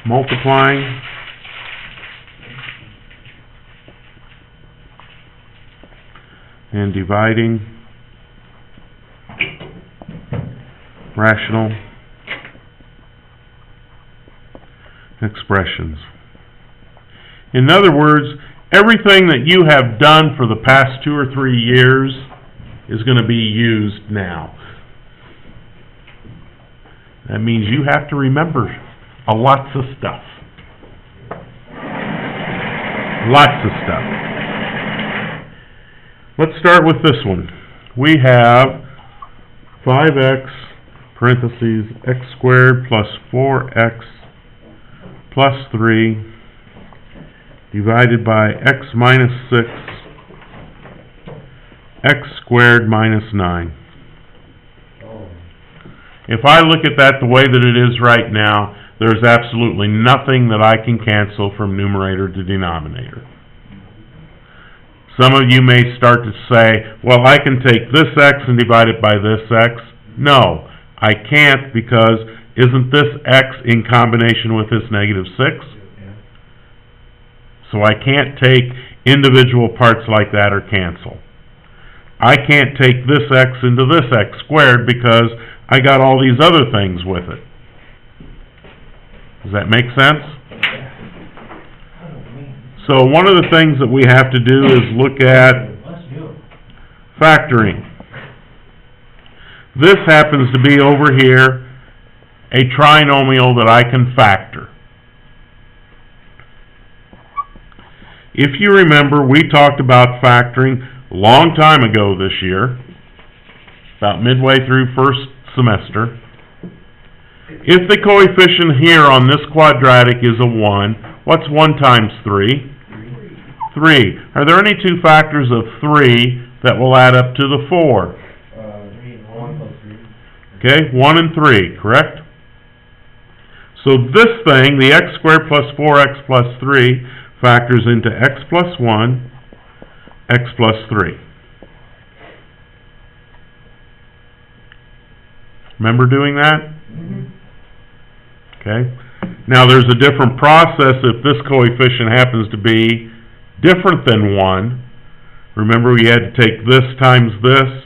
multiplying and dividing rational expressions. In other words, everything that you have done for the past 2 or 3 years is going to be used now. That means you have to remember lots of stuff. Lots of stuff. Let's start with this one. We have 5x parentheses x squared plus 4x plus 3 divided by x minus 6 x squared minus 9. If I look at that the way that it is right now, there's absolutely nothing that I can cancel from numerator to denominator. Some of you may start to say, well, I can take this x and divide it by this x. No, I can't, because isn't this x in combination with this negative 6? So I can't take individual parts like that or cancel. I can't take this x into this x squared because I got all these other things with it. Does that make sense? So one of the things that we have to do is look at factoring. This happens to be over here a trinomial that I can factor. If you remember, we talked about factoring a long time ago this year, about midway through first semester. If the coefficient here on this quadratic is a 1, what's 1 times 3? 3. Are there any two factors of 3 that will add up to the 4? 1 plus 3. Okay, 1 and 3, correct? So this thing, the x squared plus 4x plus 3, factors into x plus 1, x plus 3. Remember doing that? Mm-hmm. Okay. Now there's a different process if this coefficient happens to be different than 1. Remember, we had to take this times this,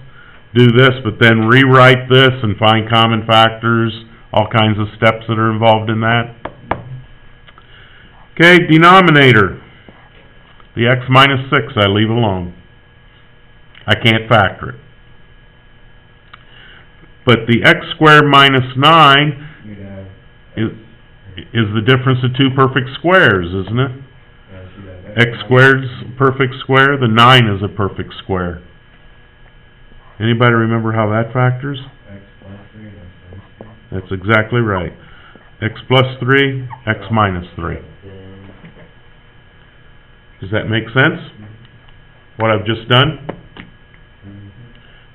do this, but then rewrite this and find common factors, all kinds of steps that are involved in that. Okay, denominator. The x minus 6 I leave alone. I can't factor it. But the x squared minus 9 is the difference of two perfect squares, isn't it? X squared's a perfect square, the 9 is a perfect square. Anybody remember how that factors? X plus 3, That's exactly right. X plus 3, x minus 3. Does that make sense? What I've just done?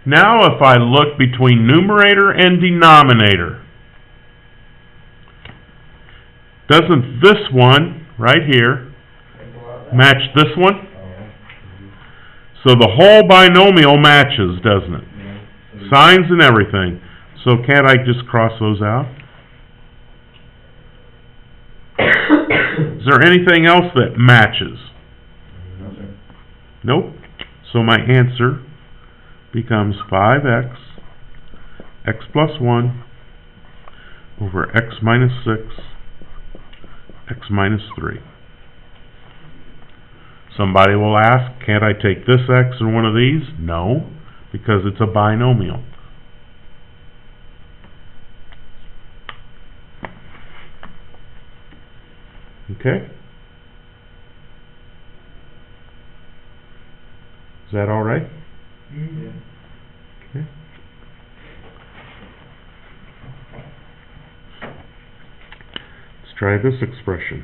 Now if I look between numerator and denominator, doesn't this one right here match this one? So the whole binomial matches, doesn't it? Signs and everything. So can't I just cross those out? Is there anything else that matches? Nope. So my answer becomes 5x, x plus 1, over x minus 6, x minus 3. Somebody will ask, can't I take this x and one of these? No, because it's a binomial. Okay? Is that all right? Yeah. Okay. Let's try this expression.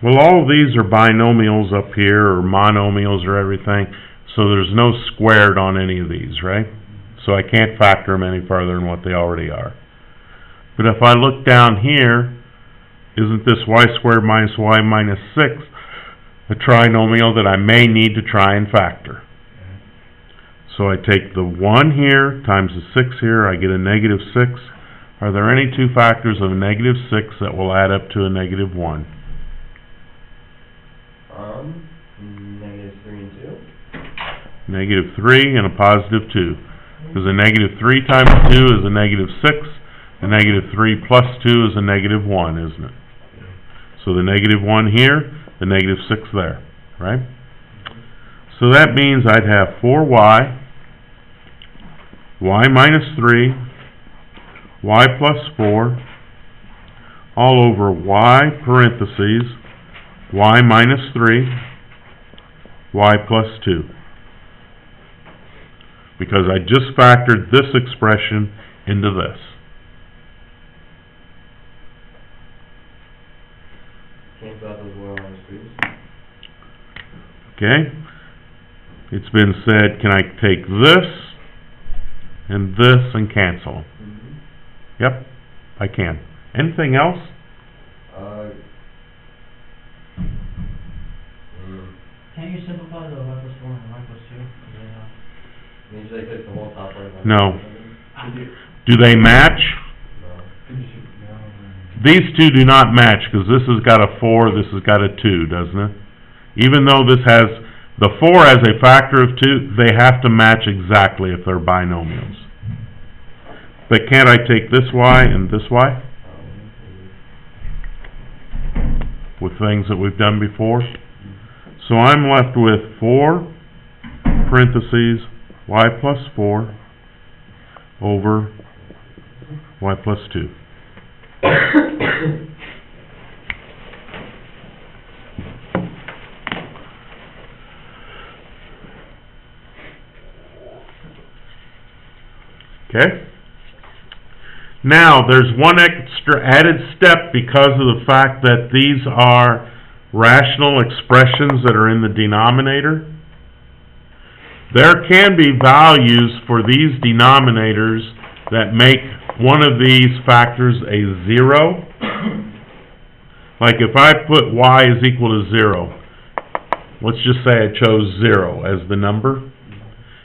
Well, all of these are binomials up here, or monomials or everything, so there's no squared on any of these, right? So I can't factor them any further than what they already are. But if I look down here, isn't this y squared minus y minus 6 a trinomial that I may need to try and factor? So I take the 1 here times the 6 here, I get a negative 6. Are there any two factors of a negative 6 that will add up to a negative 1? Negative 3 and 2. Negative 3 and a positive 2. Because a negative 3 times 2 is a negative 6. A negative 3 plus 2 is a negative 1, isn't it? So the negative 1 here, the negative 6 there, right? So that means I'd have 4y, y minus 3, y plus 4, all over y parentheses, y minus 3, y plus 2. Because I just factored this expression into this. Cancel out those y minus 3s. Okay? It's been said, can I take this and cancel? Yep, I can. Anything else? Can't you simplify the y plus 4 and y plus 2? Means I took the whole top right. No. Do they match? No. These two do not match, because this has got a 4, this has got a 2, doesn't it? Even though this has, the 4 has a factor of 2, they have to match exactly if they're binomials. But can't I take this y and this y? With things that we've done before? So I'm left with 4, parentheses, y plus 4, over y plus 2. Okay? Now, there's one extra added step because of the fact that these are rational expressions that are in the denominator. There can be values for these denominators that make one of these factors a 0. Like if I put y is equal to 0, let's just say I chose 0 as the number.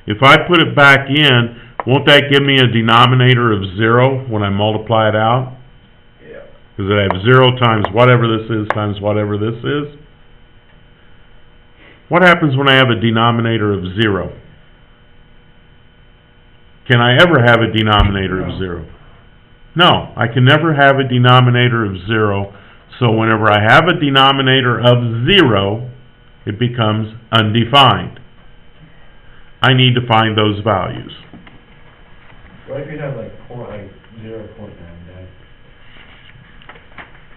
If I put it back in, won't that give me a denominator of 0 when I multiply it out? Yeah. Because I have 0 times whatever this is times whatever this is. What happens when I have a denominator of 0? Can I ever have a denominator of 0? No, I can never have a denominator of 0. So whenever I have a denominator of 0, it becomes undefined. I need to find those values. What if you have like 0.9, Dad?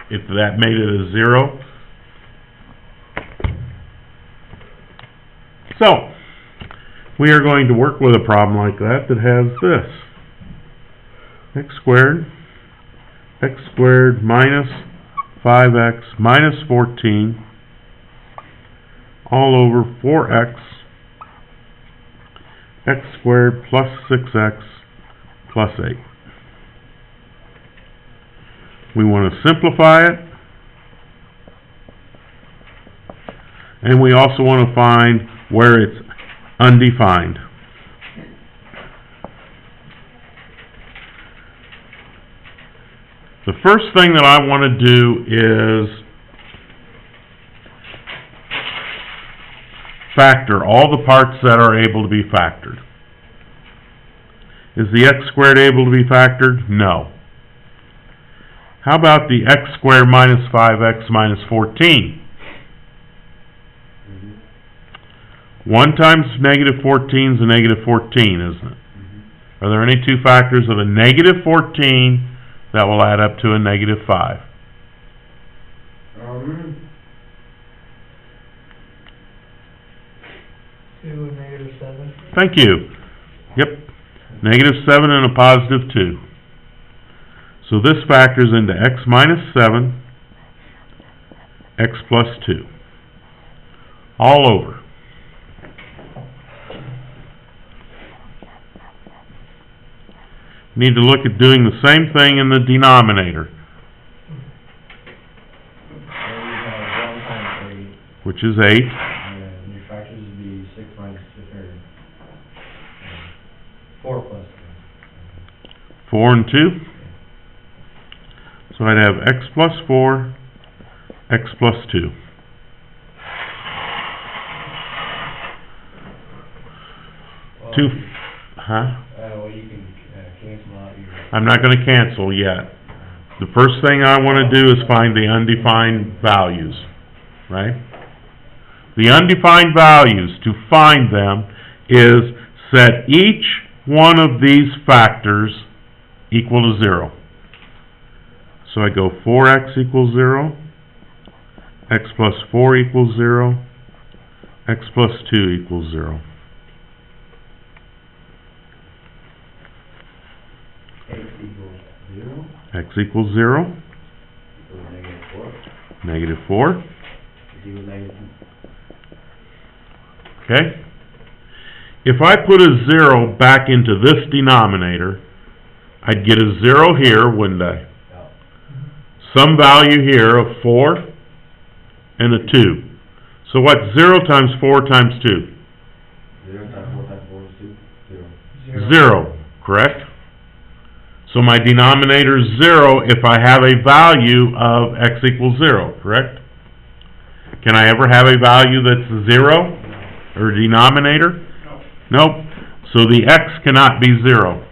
If that made it a 0. So, we are going to work with a problem like that that has this. X squared minus 5x minus 14 all over 4x x squared plus 6x plus 8. We want to simplify it, and we also want to find where it's undefined. The first thing that I want to do is factor all the parts that are able to be factored. Is the x squared able to be factored? No. How about the x squared minus 5x minus 14? 1 times negative 14 is a negative 14, isn't it? Are there any two factors of a negative 14 that will add up to a negative 5? 2 and negative 7. Thank you. Yep. Negative 7 and a positive 2. So this factors into x minus 7, x plus 2. All over. Need to look at doing the same thing in the denominator, Then you have 1 times 8, which is 8. and your fractions would be 6 minus 2, or 4 plus 4 and 2. So I'd have x plus 4, x plus 2. Well, Two, huh? well, you can cancel out your... I'm not going to cancel yet. The first thing I want to do is find the undefined values, right? The undefined values, to find them, is set each one of these factors equal to 0. So I go 4x equals 0, x plus 4 equals 0, x plus 2 equals 0. X equals 0, X equals 0, equals -4, negative 4, is equal to -2. okay? If I put a 0 back into this denominator, I'd get a 0 here, wouldn't I? Yeah. Some value here of 4 and a 2. So what's 0 times 4 times 2? 0 times 4 times 4 is 2, 0. 0, correct? So my denominator is 0 if I have a value of x equals 0, correct? Can I ever have a value that's 0, or denominator? No. Nope. So the x cannot be 0.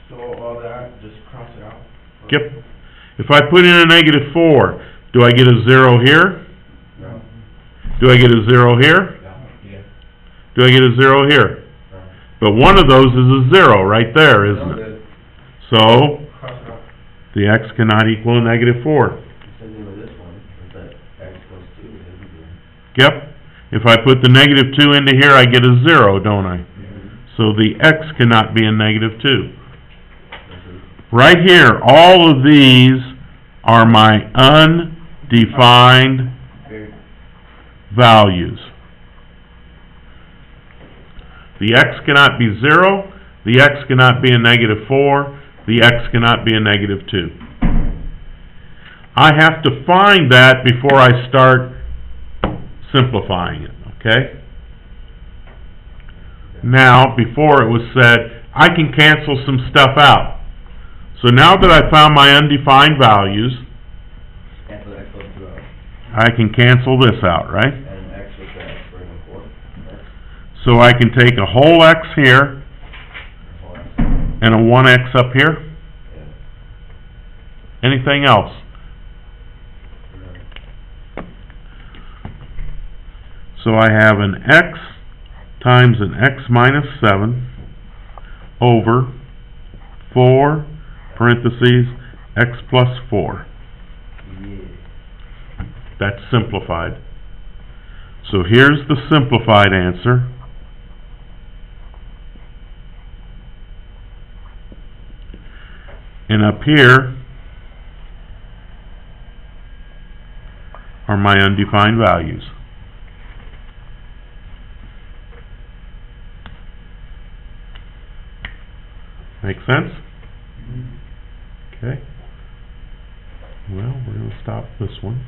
So all that, just cross it out? Yep. If I put in a negative 4, do I get a 0 here? No. Do I get a 0 here? No. Yeah. Do I get a 0 here? No. But one of those is a 0 right there, isn't it? So, Cross it out. the x cannot equal a negative 4. Same thing with this one, it's like x plus 2 is equal. Yep. If I put the negative 2 into here, I get a 0, don't I? So the x cannot be a negative 2. Right here, all of these are my undefined values. The x cannot be 0, the x cannot be a negative 4, the x cannot be a negative 2. I have to find that before I start simplifying it, okay? Now, before it was said, I can cancel some stuff out. So now that I found my undefined values, Cancel x plus 2 out. I can cancel this out, right? And x with the x squared and 4. Right? So I can take a whole x here Or x. and a 1x up here. Yeah. Anything else? No. So I have an x times an x minus 7 over 4 parentheses x plus 4. Yeah. That's simplified. So here's the simplified answer. And up here are my undefined values. Make sense? Okay. Well, we're going to stop this one.